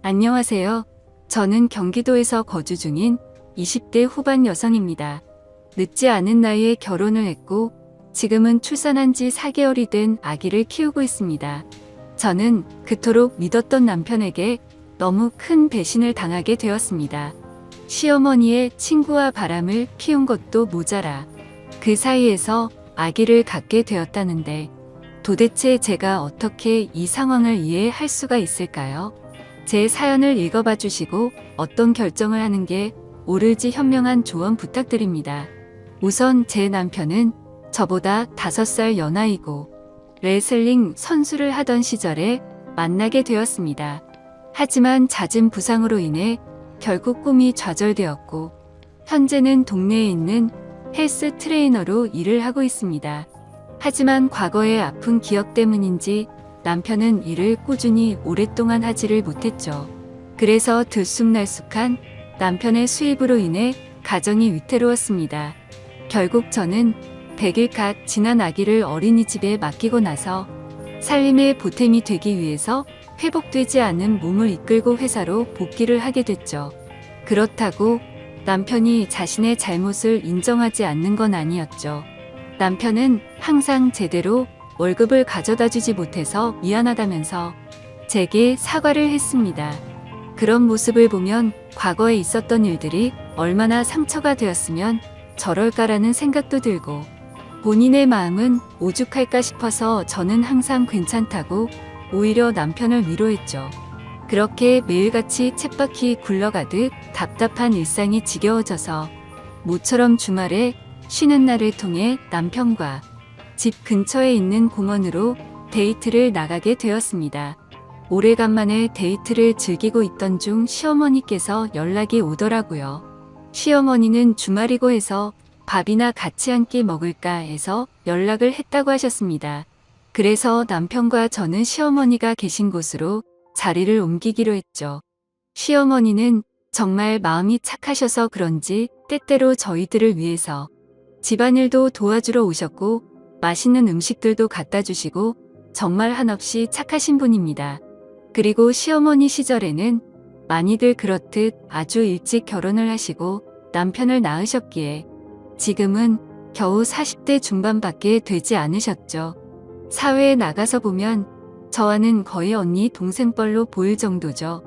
안녕하세요. 저는 경기도에서 거주 중인 20대 후반 여성입니다. 늦지 않은 나이에 결혼을 했고 지금은 출산한 지 4개월이 된 아기를 키우고 있습니다. 저는 그토록 믿었던 남편에게 너무 큰 배신을 당하게 되었습니다. 시어머니의 친구와 바람을 피운 것도 모자라 그 사이에서 아기를 갖게 되었다는데 도대체 제가 어떻게 이 상황을 이해할 수가 있을까요? 제 사연을 읽어봐 주시고 어떤 결정을 하는 게 옳을지 현명한 조언 부탁드립니다. 우선 제 남편은 저보다 5살 연하이고 레슬링 선수를 하던 시절에 만나게 되었습니다. 하지만 잦은 부상으로 인해 결국 꿈이 좌절되었고 현재는 동네에 있는 헬스 트레이너로 일을 하고 있습니다. 하지만 과거의 아픈 기억 때문인지 남편은 일을 꾸준히 오랫동안 하지를 못했죠. 그래서 들쑥날쑥한 남편의 수입으로 인해 가정이 위태로웠습니다. 결국 저는 100일 갓 지난 아기를 어린이집에 맡기고 나서 살림의 보탬이 되기 위해서 회복되지 않은 몸을 이끌고 회사로 복귀를 하게 됐죠. 그렇다고 남편이 자신의 잘못을 인정하지 않는 건 아니었죠. 남편은 항상 제대로 월급을 가져다 주지 못해서 미안하다면서 제게 사과를 했습니다. 그런 모습을 보면 과거에 있었던 일들이 얼마나 상처가 되었으면 저럴까라는 생각도 들고 본인의 마음은 오죽할까 싶어서 저는 항상 괜찮다고 오히려 남편을 위로했죠. 그렇게 매일같이 쳇바퀴 굴러가듯 답답한 일상이 지겨워져서 모처럼 주말에 쉬는 날을 통해 남편과 집 근처에 있는 공원으로 데이트를 나가게 되었습니다. 오래간만에 데이트를 즐기고 있던 중 시어머니께서 연락이 오더라고요. 시어머니는 주말이고 해서 밥이나 같이 한 끼 먹을까 해서 연락을 했다고 하셨습니다. 그래서 남편과 저는 시어머니가 계신 곳으로 자리를 옮기기로 했죠. 시어머니는 정말 마음이 착하셔서 그런지 때때로 저희들을 위해서 집안일도 도와주러 오셨고 맛있는 음식들도 갖다 주시고 정말 한없이 착하신 분입니다. 그리고 시어머니 시절에는 많이들 그렇듯 아주 일찍 결혼을 하시고 남편을 낳으셨기에 지금은 겨우 40대 중반밖에 되지 않으셨죠. 사회에 나가서 보면 저와는 거의 언니 동생뻘로 보일 정도죠.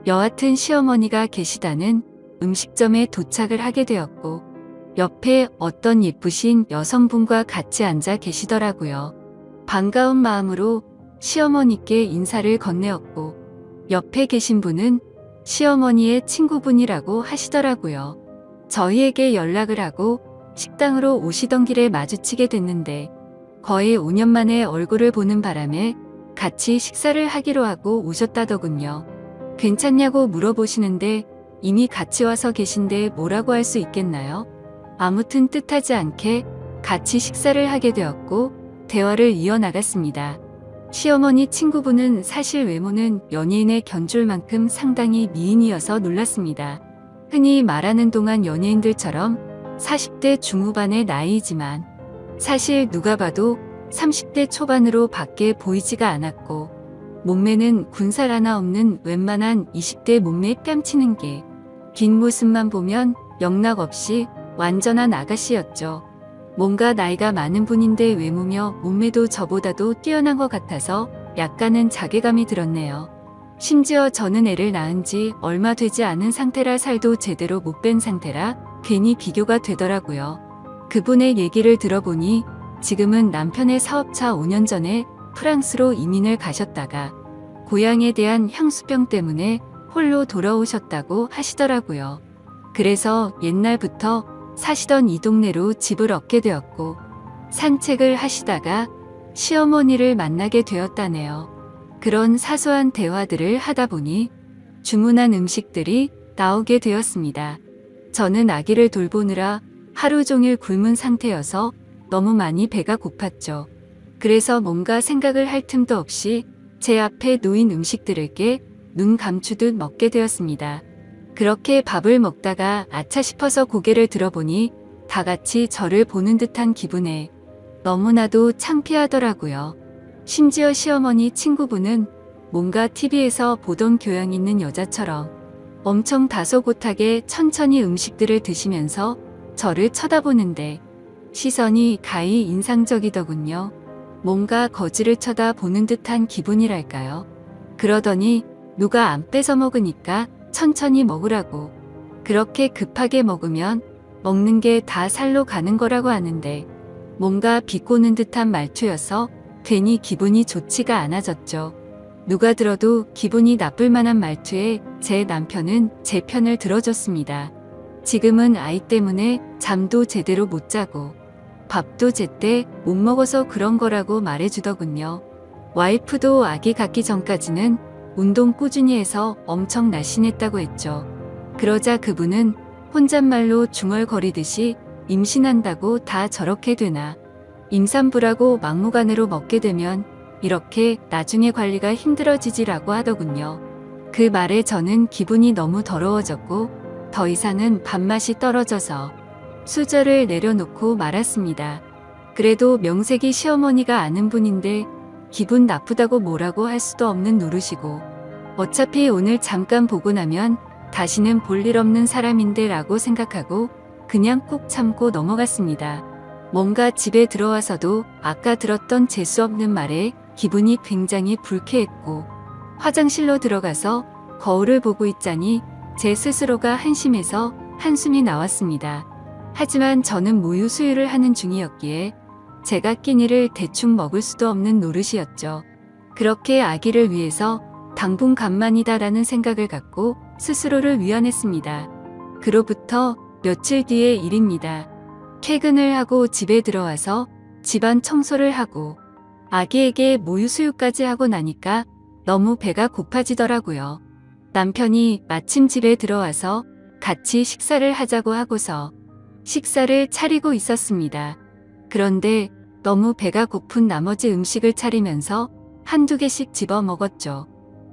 여하튼 시어머니가 계시다는 음식점에 도착을 하게 되었고 옆에 어떤 예쁘신 여성분과 같이 앉아 계시더라고요. 반가운 마음으로 시어머니께 인사를 건네었고 옆에 계신 분은 시어머니의 친구분이라고 하시더라고요. 저희에게 연락을 하고 식당으로 오시던 길에 마주치게 됐는데 거의 5년 만에 얼굴을 보는 바람에 같이 식사를 하기로 하고 오셨다더군요. 괜찮냐고 물어보시는데 이미 같이 와서 계신데 뭐라고 할 수 있겠나요? 아무튼 뜻하지 않게 같이 식사를 하게 되었고 대화를 이어나갔습니다. 시어머니 친구분은 사실 외모는 연예인에 견줄 만큼 상당히 미인이어서 놀랐습니다. 흔히 말하는 동안 연예인들처럼 40대 중후반의 나이이지만 사실 누가 봐도 30대 초반으로 밖에 보이지가 않았고 몸매는 군살 하나 없는 웬만한 20대 몸매에 뺨치는 게 긴 모습만 보면 영락 없이 완전한 아가씨였죠. 뭔가 나이가 많은 분인데 외모며 몸매도 저보다도 뛰어난 것 같아서 약간은 자괴감이 들었네요. 심지어 저는 애를 낳은 지 얼마 되지 않은 상태라 살도 제대로 못 뺀 상태라 괜히 비교가 되더라고요. 그분의 얘기를 들어보니 지금은 남편의 사업차 5년 전에 프랑스로 이민을 가셨다가 고향에 대한 향수병 때문에 홀로 돌아오셨다고 하시더라고요. 그래서 옛날부터 사시던 이 동네로 집을 얻게 되었고 산책을 하시다가 시어머니를 만나게 되었다네요. 그런 사소한 대화들을 하다 보니 주문한 음식들이 나오게 되었습니다. 저는 아기를 돌보느라 하루 종일 굶은 상태여서 너무 많이 배가 고팠죠. 그래서 뭔가 생각을 할 틈도 없이 제 앞에 놓인 음식들을 깨 눈 감추듯 먹게 되었습니다. 그렇게 밥을 먹다가 아차 싶어서 고개를 들어보니 다 같이 저를 보는 듯한 기분에 너무나도 창피하더라고요. 심지어 시어머니 친구분은 뭔가 TV에서 보던 교양 있는 여자처럼 엄청 다소곳하게 천천히 음식들을 드시면서 저를 쳐다보는데 시선이 가히 인상적이더군요. 뭔가 거지를 쳐다보는 듯한 기분이랄까요. 그러더니 누가 안 뺏어 먹으니까 천천히 먹으라고. 그렇게 급하게 먹으면 먹는 게 다 살로 가는 거라고 하는데 뭔가 비꼬는 듯한 말투여서 괜히 기분이 좋지가 않아졌죠. 누가 들어도 기분이 나쁠 만한 말투에 제 남편은 제 편을 들어줬습니다. 지금은 아이 때문에 잠도 제대로 못 자고 밥도 제때 못 먹어서 그런 거라고 말해주더군요. 와이프도 아기 갖기 전까지는 운동 꾸준히 해서 엄청 날씬했다고 했죠. 그러자 그분은 혼잣말로 중얼거리듯이 임신한다고 다 저렇게 되나. 임산부라고 막무가내로 먹게 되면 이렇게 나중에 관리가 힘들어지지라고 하더군요. 그 말에 저는 기분이 너무 더러워졌고 더 이상은 밥맛이 떨어져서 수저를 내려놓고 말았습니다. 그래도 명색이 시어머니가 아는 분인데 기분 나쁘다고 뭐라고 할 수도 없는 노릇이고 어차피 오늘 잠깐 보고 나면 다시는 볼 일 없는 사람인데 라고 생각하고 그냥 꾹 참고 넘어갔습니다. 뭔가 집에 들어와서도 아까 들었던 재수없는 말에 기분이 굉장히 불쾌했고 화장실로 들어가서 거울을 보고 있자니 제 스스로가 한심해서 한숨이 나왔습니다. 하지만 저는 모유 수유를 하는 중이었기에 제가 끼니를 대충 먹을 수도 없는 노릇이었죠. 그렇게 아기를 위해서 당분간만이다라는 생각을 갖고 스스로를 위안했습니다. 그로부터 며칠 뒤의 일입니다. 퇴근을 하고 집에 들어와서 집안 청소를 하고 아기에게 모유 수유까지 하고 나니까 너무 배가 고파지더라고요. 남편이 마침 집에 들어와서 같이 식사를 하자고 하고서 식사를 차리고 있었습니다. 그런데 너무 배가 고픈 나머지 음식을 차리면서 한두 개씩 집어 먹었죠.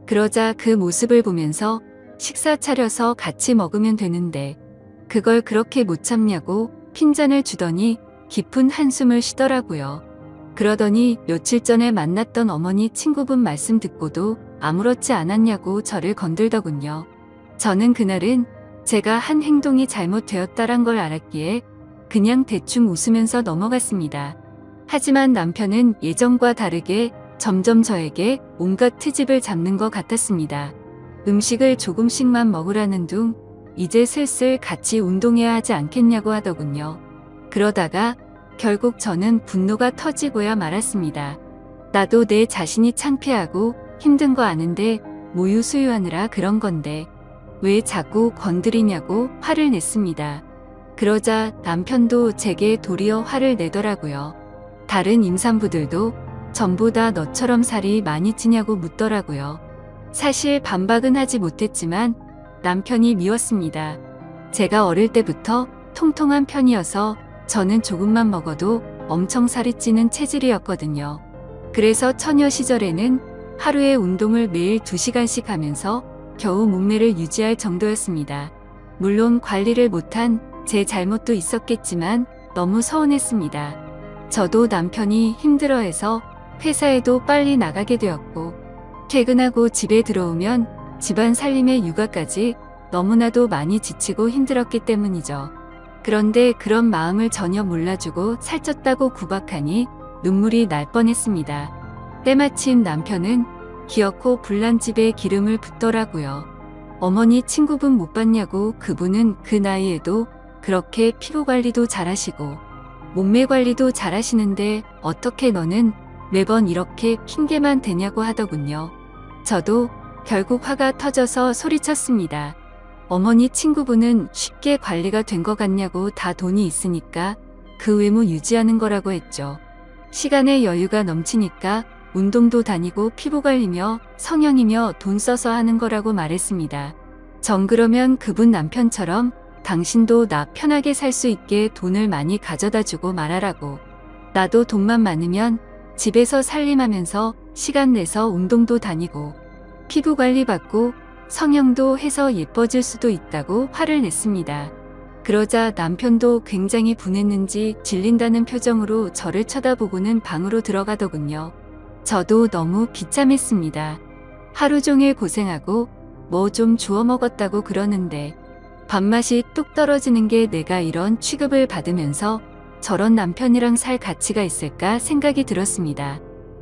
그러자 그 모습을 보면서 식사 차려서 같이 먹으면 되는데 그걸 그렇게 못 참냐고 핀잔을 주더니 깊은 한숨을 쉬더라고요. 그러더니 며칠 전에 만났던 어머니 친구분 말씀 듣고도 아무렇지 않았냐고 저를 건들더군요. 저는 그날은 제가 한 행동이 잘못되었다란 걸 알았기에 그냥 대충 웃으면서 넘어갔습니다. 하지만 남편은 예전과 다르게 점점 저에게 온갖 트집을 잡는 것 같았습니다. 음식을 조금씩만 먹으라는 둥 이제 슬슬 같이 운동해야 하지 않겠냐고 하더군요. 그러다가 결국 저는 분노가 터지고야 말았습니다. 나도 내 자신이 창피하고 힘든 거 아는데 모유 수유하느라 그런 건데 왜 자꾸 건드리냐고 화를 냈습니다. 그러자 남편도 제게 도리어 화를 내더라고요. 다른 임산부들도 전부 다 너처럼 살이 많이 찌냐고 묻더라고요. 사실 반박은 하지 못했지만 남편이 미웠습니다. 제가 어릴 때부터 통통한 편이어서 저는 조금만 먹어도 엄청 살이 찌는 체질이었거든요. 그래서 처녀 시절에는 하루에 운동을 매일 2시간씩 하면서 겨우 몸매를 유지할 정도였습니다. 물론 관리를 못한 제 잘못도 있었겠지만 너무 서운했습니다. 저도 남편이 힘들어해서 회사에도 빨리 나가게 되었고 퇴근하고 집에 들어오면 집안 살림의 육아까지 너무나도 많이 지치고 힘들었기 때문이죠. 그런데 그런 마음을 전혀 몰라주고 살쪘다고 구박하니 눈물이 날 뻔했습니다. 때마침 남편은 기어코 불난집에 기름을 붓더라고요. 어머니 친구분 못 봤냐고. 그분은 그 나이에도 그렇게 피부 관리도 잘하시고 몸매 관리도 잘하시는데 어떻게 너는 매번 이렇게 핑계만 대냐고 하더군요. 저도 결국 화가 터져서 소리쳤습니다. 어머니 친구분은 쉽게 관리가 된 것 같냐고. 다 돈이 있으니까 그 외모 유지하는 거라고 했죠. 시간에 여유가 넘치니까 운동도 다니고 피부 관리며 성형이며 돈 써서 하는 거라고 말했습니다. 전 그러면 그분 남편처럼 당신도 나 편하게 살 수 있게 돈을 많이 가져다 주고 말하라고. 나도 돈만 많으면 집에서 살림하면서 시간 내서 운동도 다니고 피부 관리 받고 성형도 해서 예뻐질 수도 있다고 화를 냈습니다. 그러자 남편도 굉장히 분했는지 질린다는 표정으로 저를 쳐다보고는 방으로 들어가더군요. 저도 너무 비참했습니다. 하루 종일 고생하고 뭐 좀 주워 먹었다고 그러는데 밥맛이 뚝 떨어지는 게 내가 이런 취급을 받으면서 저런 남편이랑 살 가치가 있을까 생각이 들었습니다.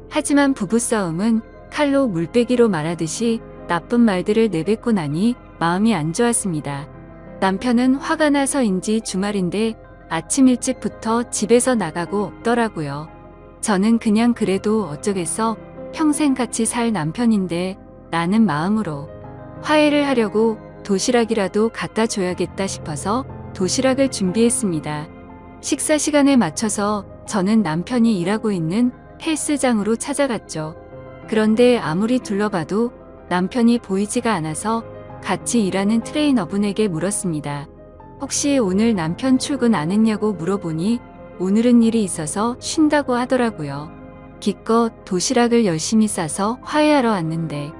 하지만 부부싸움은 칼로 물빼기로 말하듯이 나쁜 말들을 내뱉고 나니 마음이 안 좋았습니다. 남편은 화가 나서인지 주말인데 아침 일찍부터 집에서 나가고 없더라고요. 저는 그냥 그래도 어쩌겠어, 평생 같이 살 남편인데 라는 마음으로 화해를 하려고 도시락이라도 갖다 줘야겠다 싶어서 도시락을 준비했습니다. 식사 시간에 맞춰서 저는 남편이 일하고 있는 헬스장으로 찾아갔죠. 그런데 아무리 둘러봐도 남편이 보이지가 않아서 같이 일하는 트레이너분에게 물었습니다. 혹시 오늘 남편 출근 안 했냐고 물어보니 오늘은 일이 있어서 쉰다고 하더라고요. 기껏 도시락을 열심히 싸서 화해하러 왔는데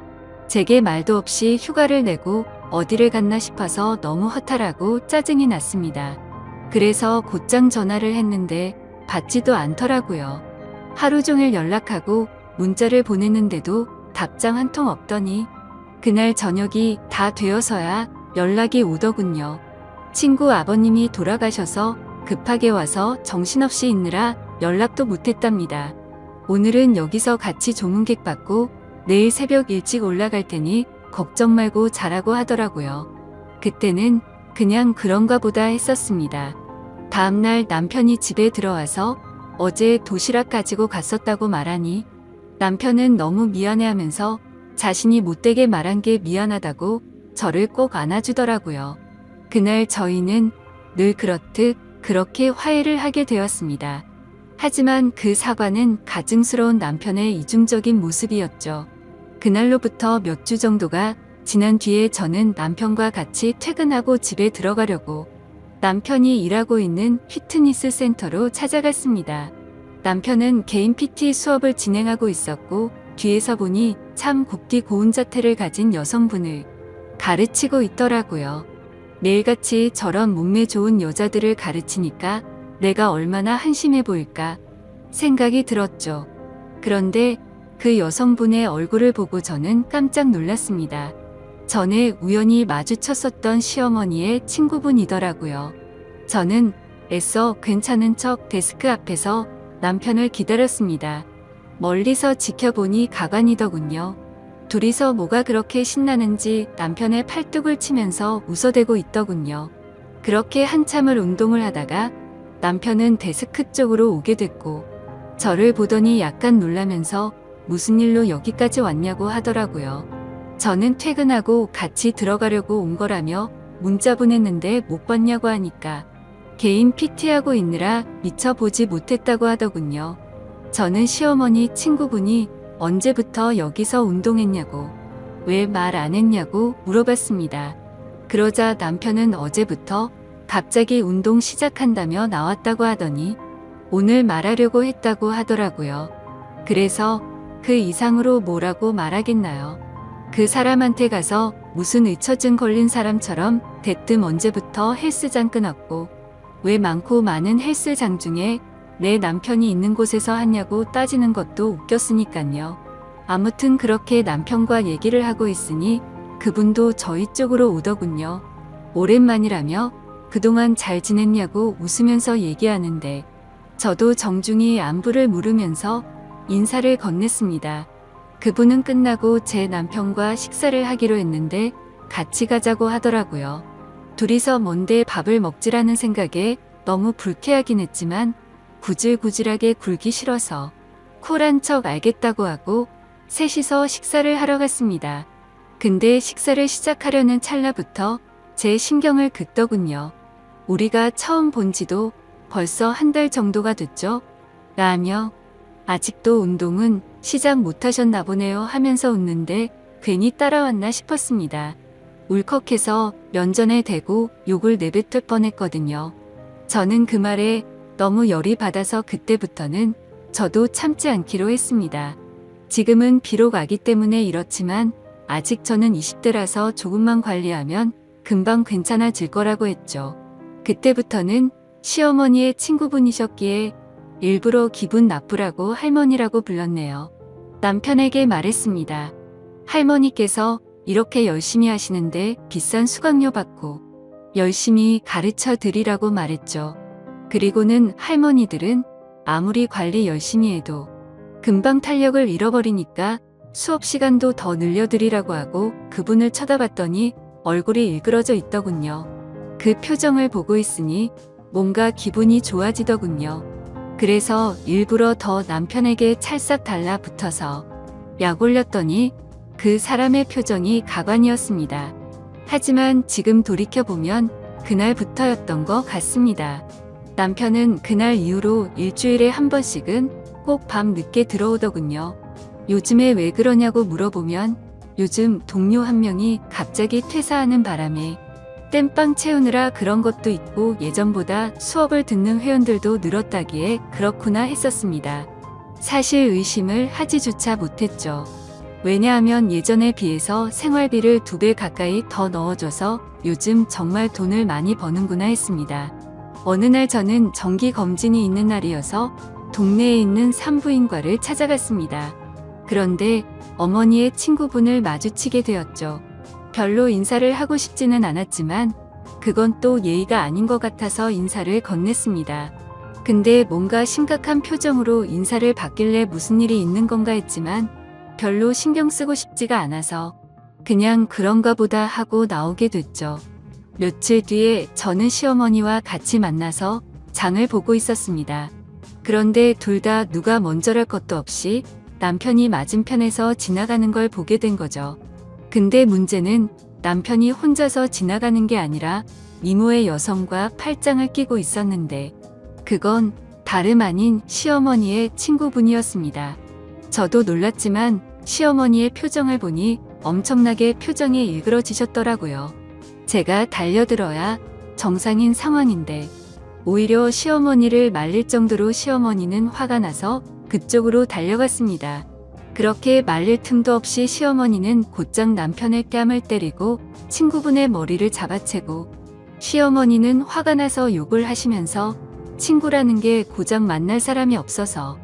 제게 말도 없이 휴가를 내고 어디를 갔나 싶어서 너무 허탈하고 짜증이 났습니다. 그래서 곧장 전화를 했는데 받지도 않더라고요. 하루 종일 연락하고 문자를 보냈는데도 답장 한 통 없더니 그날 저녁이 다 되어서야 연락이 오더군요. 친구 아버님이 돌아가셔서 급하게 와서 정신없이 있느라 연락도 못했답니다. 오늘은 여기서 같이 조문객 받고 내일 새벽 일찍 올라갈 테니 걱정 말고 자라고 하더라고요. 그때는 그냥 그런가 보다 했었습니다. 다음날 남편이 집에 들어와서 어제 도시락 가지고 갔었다고 말하니 남편은 너무 미안해하면서 자신이 못되게 말한 게 미안하다고 저를 꼭 안아주더라고요. 그날 저희는 늘 그렇듯 그렇게 화해를 하게 되었습니다. 하지만 그 사과는 가증스러운 남편의 이중적인 모습이었죠. 그날로부터 몇 주 정도가 지난 뒤에 저는 남편과 같이 퇴근하고 집에 들어가려고 남편이 일하고 있는 피트니스 센터로 찾아갔습니다. 남편은 개인 PT 수업을 진행하고 있었고 뒤에서 보니 참 곱디 고운 자태를 가진 여성분을 가르치고 있더라고요. 매일같이 저런 몸매 좋은 여자들을 가르치니까 내가 얼마나 한심해 보일까 생각이 들었죠. 그런데 그 여성분의 얼굴을 보고 저는 깜짝 놀랐습니다. 전에 우연히 마주쳤었던 시어머니의 친구분이더라고요. 저는 애써 괜찮은 척 데스크 앞에서 남편을 기다렸습니다. 멀리서 지켜보니 가관이더군요. 둘이서 뭐가 그렇게 신나는지 남편의 팔뚝을 치면서 웃어대고 있더군요. 그렇게 한참을 운동을 하다가 남편은 데스크 쪽으로 오게 됐고 저를 보더니 약간 놀라면서 무슨 일로 여기까지 왔냐고 하더라고요. 저는 퇴근하고 같이 들어가려고 온 거라며 문자 보냈는데 못 봤냐고 하니까 개인 PT하고 있느라 미처 보지 못했다고 하더군요. 저는 시어머니 친구분이 언제부터 여기서 운동했냐고, 왜 말 안 했냐고 물어봤습니다. 그러자 남편은 어제부터 갑자기 운동 시작한다며 나왔다고 하더니 오늘 말하려고 했다고 하더라고요. 그래서 그 이상으로 뭐라고 말하겠나요? 그 사람한테 가서 무슨 의처증 걸린 사람처럼 대뜸 언제부터 헬스장 끊었고 왜 많고 많은 헬스장 중에 내 남편이 있는 곳에서 하냐고 따지는 것도 웃겼으니깐요. 아무튼 그렇게 남편과 얘기를 하고 있으니 그분도 저희 쪽으로 오더군요. 오랜만이라며 그동안 잘 지냈냐고 웃으면서 얘기하는데 저도 정중히 안부를 물으면서 인사를 건넸습니다. 그분은 끝나고 제 남편과 식사를 하기로 했는데 같이 가자고 하더라고요. 둘이서 뭔데 밥을 먹지라는 생각에 너무 불쾌하긴 했지만 구질구질하게 굴기 싫어서 쿨한 척 알겠다고 하고 셋이서 식사를 하러 갔습니다. 근데 식사를 시작하려는 찰나부터 제 신경을 긋더군요. 우리가 처음 본 지도 벌써 한 달 정도가 됐죠? 라며 아직도 운동은 시작 못하셨나 보네요 하면서 웃는데 괜히 따라왔나 싶었습니다. 울컥해서 면전에 대고 욕을 내뱉을 뻔했거든요. 저는 그 말에 너무 열이 받아서 그때부터는 저도 참지 않기로 했습니다. 지금은 비록 아기 때문에 이렇지만 아직 저는 20대라서 조금만 관리하면 금방 괜찮아질 거라고 했죠. 그때부터는 시어머니의 친구분이셨기에 일부러 기분 나쁘라고 할머니라고 불렀네요. 남편에게 말했습니다. 할머니께서 이렇게 열심히 하시는데 비싼 수강료 받고 열심히 가르쳐 드리라고 말했죠. 그리고는 할머니들은 아무리 관리 열심히 해도 금방 탄력을 잃어버리니까 수업 시간도 더 늘려드리라고 하고 그분을 쳐다봤더니 얼굴이 일그러져 있더군요. 그 표정을 보고 있으니 뭔가 기분이 좋아지더군요. 그래서 일부러 더 남편에게 찰싹 달라붙어서 약 올렸더니 그 사람의 표정이 가관이었습니다. 하지만 지금 돌이켜보면 그날부터였던 것 같습니다. 남편은 그날 이후로 일주일에 한 번씩은 꼭 밤 늦게 들어오더군요. 요즘에 왜 그러냐고 물어보면 요즘 동료 한 명이 갑자기 퇴사하는 바람에 땜빵 채우느라 그런 것도 있고 예전보다 수업을 듣는 회원들도 늘었다기에 그렇구나 했었습니다. 사실 의심을 하지조차 못했죠. 왜냐하면 예전에 비해서 생활비를 2배 가까이 더 넣어줘서 요즘 정말 돈을 많이 버는구나 했습니다. 어느 날 저는 정기검진이 있는 날이어서 동네에 있는 산부인과를 찾아갔습니다. 그런데 어머니의 친구분을 마주치게 되었죠. 별로 인사를 하고 싶지는 않았지만 그건 또 예의가 아닌 것 같아서 인사를 건넸습니다. 근데 뭔가 심각한 표정으로 인사를 받길래 무슨 일이 있는 건가 했지만 별로 신경 쓰고 싶지가 않아서 그냥 그런가 보다 하고 나오게 됐죠. 며칠 뒤에 저는 시어머니와 같이 만나서 장을 보고 있었습니다. 그런데 둘 다 누가 먼저랄 것도 없이 남편이 맞은편에서 지나가는 걸 보게 된 거죠. 근데 문제는 남편이 혼자서 지나가는 게 아니라 이모의 여성과 팔짱을 끼고 있었는데 그건 다름 아닌 시어머니의 친구분이었습니다. 저도 놀랐지만 시어머니의 표정을 보니 엄청나게 표정이 일그러지셨더라고요. 제가 달려들어야 정상인 상황인데 오히려 시어머니를 말릴 정도로 시어머니는 화가 나서 그쪽으로 달려갔습니다. 그렇게 말릴 틈도 없이 시어머니는 곧장 남편의 뺨을 때리고 친구분의 머리를 잡아채고 시어머니는 화가 나서 욕을 하시면서 친구라는 게 고작 만날 사람이 없어서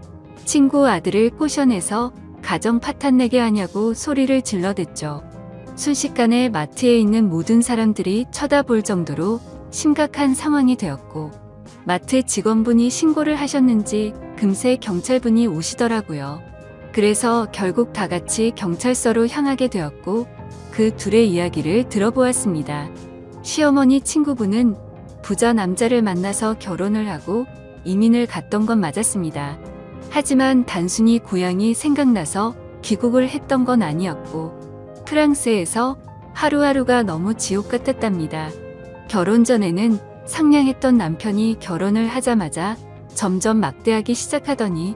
친구 아들을 꼬셔내서 가정 파탄내게 하냐고 소리를 질러댔죠. 순식간에 마트에 있는 모든 사람들이 쳐다볼 정도로 심각한 상황이 되었고 마트 직원분이 신고를 하셨는지 금세 경찰분이 오시더라고요. 그래서 결국 다 같이 경찰서로 향하게 되었고 그 둘의 이야기를 들어보았습니다. 시어머니 친구분은 부자 남자를 만나서 결혼을 하고 이민을 갔던 건 맞았습니다. 하지만 단순히 고향이 생각나서 귀국을 했던 건 아니었고 프랑스에서 하루하루가 너무 지옥 같았답니다. 결혼 전에는 상냥했던 남편이 결혼을 하자마자 점점 막대하기 시작하더니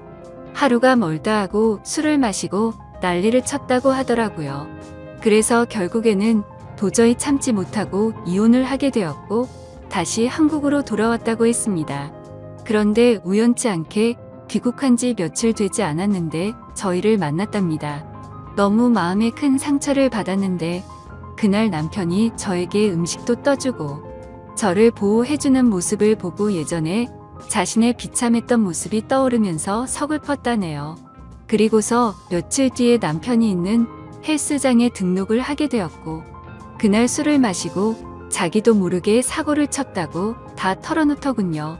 하루가 멀다 하고 술을 마시고 난리를 쳤다고 하더라고요. 그래서 결국에는 도저히 참지 못하고 이혼을 하게 되었고 다시 한국으로 돌아왔다고 했습니다. 그런데 우연치 않게 귀국한 지 며칠 되지 않았는데 저희를 만났답니다. 너무 마음에 큰 상처를 받았는데 그날 남편이 저에게 음식도 떠주고 저를 보호해주는 모습을 보고 예전에 자신의 비참했던 모습이 떠오르면서 서글펐다네요. 그리고서 며칠 뒤에 남편이 있는 헬스장에 등록을 하게 되었고 그날 술을 마시고 자기도 모르게 사고를 쳤다고 다 털어놓더군요.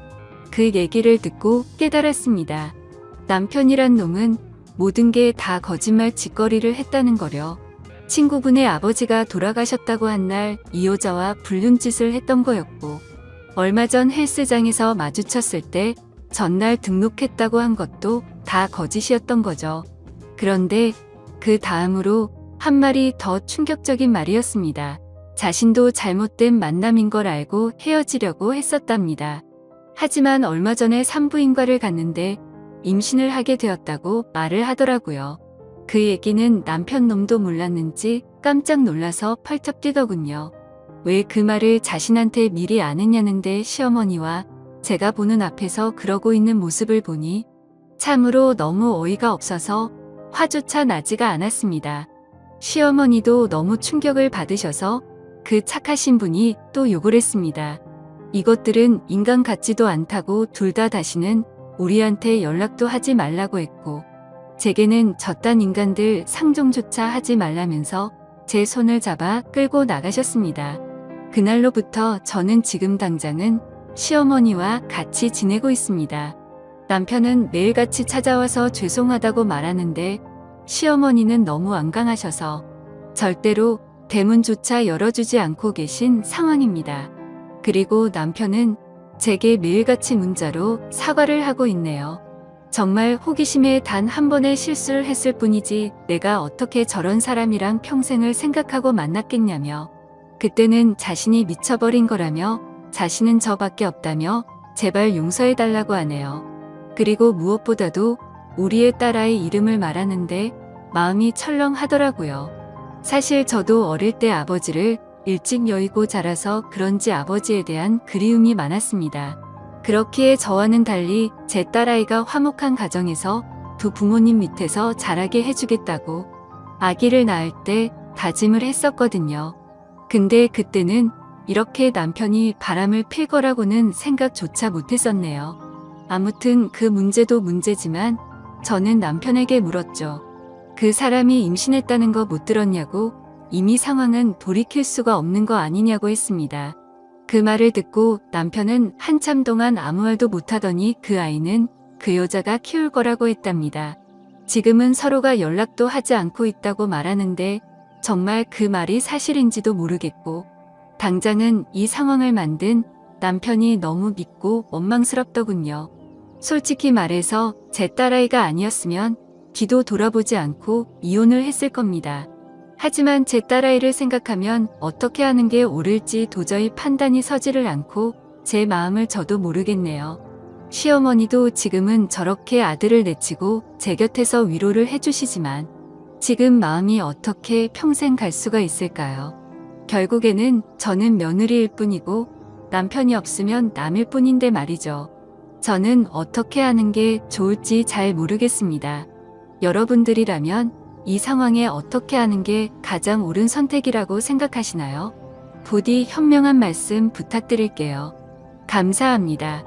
그 얘기를 듣고 깨달았습니다. 남편이란 놈은 모든 게 다 거짓말 짓거리를 했다는 거려. 친구분의 아버지가 돌아가셨다고 한 날 이 여자와 불륜짓을 했던 거였고 얼마 전 헬스장에서 마주쳤을 때 전날 등록했다고 한 것도 다 거짓이었던 거죠. 그런데 그 다음으로 한 말이 더 충격적인 말이었습니다. 자신도 잘못된 만남인 걸 알고 헤어지려고 했었답니다. 하지만 얼마 전에 산부인과를 갔는데 임신을 하게 되었다고 말을 하더라고요. 그 얘기는 남편 놈도 몰랐는지 깜짝 놀라서 펄쩍 뛰더군요. 왜 그 말을 자신한테 미리 안 했냐는데 시어머니와 제가 보는 앞에서 그러고 있는 모습을 보니 참으로 너무 어이가 없어서 화조차 나지가 않았습니다. 시어머니도 너무 충격을 받으셔서 그 착하신 분이 또 욕을 했습니다. 이것들은 인간 같지도 않다고 둘 다 다시는 우리한테 연락도 하지 말라고 했고 제게는 저딴 인간들 상종조차 하지 말라면서 제 손을 잡아 끌고 나가셨습니다. 그날로부터 저는 지금 당장은 시어머니와 같이 지내고 있습니다. 남편은 매일같이 찾아와서 죄송하다고 말하는데 시어머니는 너무 완강하셔서 절대로 대문조차 열어주지 않고 계신 상황입니다. 그리고 남편은 제게 매일같이 문자로 사과를 하고 있네요. 정말 호기심에 단 한 번의 실수를 했을 뿐이지 내가 어떻게 저런 사람이랑 평생을 생각하고 만났겠냐며, 그때는 자신이 미쳐버린 거라며 자신은 저밖에 없다며 제발 용서해달라고 하네요. 그리고 무엇보다도 우리의 딸아이 이름을 말하는데 마음이 철렁하더라고요. 사실 저도 어릴 때 아버지를 일찍 여의고 자라서 그런지 아버지에 대한 그리움이 많았습니다. 그렇기에 저와는 달리 제 딸아이가 화목한 가정에서 두 부모님 밑에서 자라게 해주겠다고 아기를 낳을 때 다짐을 했었거든요. 근데 그때는 이렇게 남편이 바람을 필 거라고는 생각조차 못했었네요. 아무튼 그 문제도 문제지만 저는 남편에게 물었죠. 그 사람이 임신했다는 거 못 들었냐고, 이미 상황은 돌이킬 수가 없는 거 아니냐고 했습니다. 그 말을 듣고 남편은 한참 동안 아무 말도 못하더니 그 아이는 그 여자가 키울 거라고 했답니다. 지금은 서로가 연락도 하지 않고 있다고 말하는데 정말 그 말이 사실인지도 모르겠고, 당장은 이 상황을 만든 남편이 너무 믿고 원망스럽더군요. 솔직히 말해서 제 딸아이가 아니었으면 뒤도 돌아보지 않고 이혼을 했을 겁니다. 하지만 제 딸아이를 생각하면 어떻게 하는 게 옳을지 도저히 판단이 서지를 않고 제 마음을 저도 모르겠네요. 시어머니도 지금은 저렇게 아들을 내치고 제 곁에서 위로를 해주시지만 지금 마음이 어떻게 평생 갈 수가 있을까요? 결국에는 저는 며느리일 뿐이고 남편이 없으면 남일 뿐인데 말이죠. 저는 어떻게 하는 게 좋을지 잘 모르겠습니다. 여러분들이라면 이 상황에 어떻게 하는 게 가장 옳은 선택이라고 생각하시나요? 부디 현명한 말씀 부탁드릴게요. 감사합니다.